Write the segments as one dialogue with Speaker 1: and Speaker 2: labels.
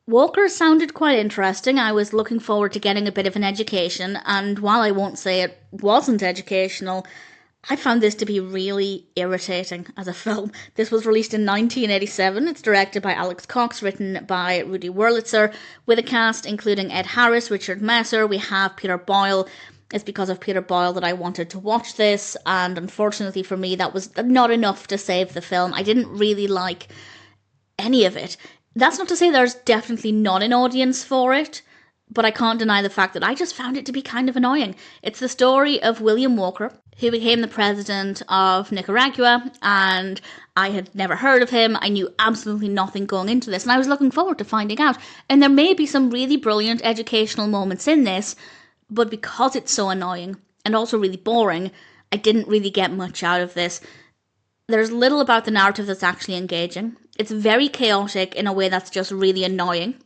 Speaker 1: Walker sounded quite interesting. I was looking forward to getting a bit of an education, and while I won't say it wasn't educational, I found this to be really irritating as a film. This was released in 1987. It's directed by Alex Cox, written by Rudy Wurlitzer, with a cast including Ed Harris, Richard Masur. We have Peter Boyle. It's because of Peter Boyle that I wanted to watch this, and unfortunately for me, that was not enough to save the film. I didn't really like any of it. That's not to say there's definitely not an audience for it, but I can't deny the fact that I just found it to be kind of annoying. It's the story of William Walker, who became the president of Nicaragua, and I had never heard of him. I knew absolutely nothing going into this, and I was looking forward to finding out. And there may be some really brilliant educational moments in this, but because it's so annoying, and also really boring, I didn't really get much out of this. There's little about the narrative that's actually engaging. It's very chaotic in a way that's just really annoying,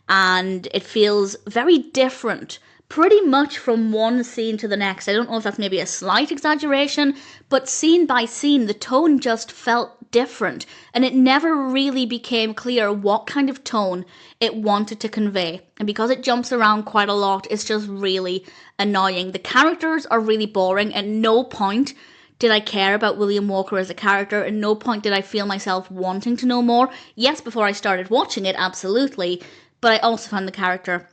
Speaker 1: and it feels very different pretty much from one scene to the next. I don't know if that's maybe a slight exaggeration, but scene by scene, the tone just felt different, and it never really became clear what kind of tone it wanted to convey. And because it jumps around quite a lot, it's just really annoying. The characters are really boring. At no point did I care about William Walker as a character. At no point did I feel myself wanting to know more. Yes, before I started watching it, absolutely, but I also found the character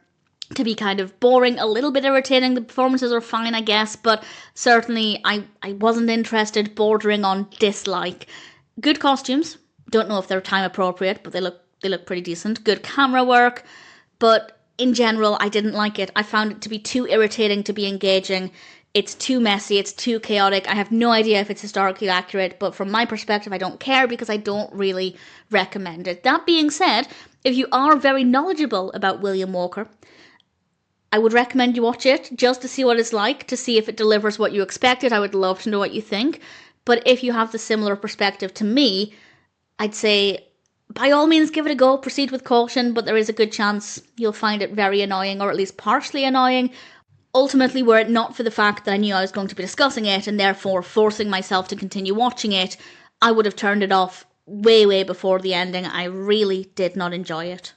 Speaker 1: to be kind of boring, a little bit irritating. The performances are fine, I guess, but certainly I wasn't interested, bordering on dislike. Good costumes. Don't know if they're time appropriate, but they look pretty decent. Good camera work, but in general, I didn't like it. I found it to be too irritating to be engaging. It's too messy, it's too chaotic. I have no idea if it's historically accurate, but from my perspective, I don't care because I don't really recommend it. That being said, if you are very knowledgeable about William Walker, I would recommend you watch it just to see what it's like, to see if it delivers what you expected. I would love to know what you think. But if you have the similar perspective to me, I'd say by all means give it a go, proceed with caution, but there is a good chance you'll find it very annoying, or at least partially annoying. Ultimately, were it not for the fact that I knew I was going to be discussing it and therefore forcing myself to continue watching it, I would have turned it off way before the ending. I really did not enjoy it.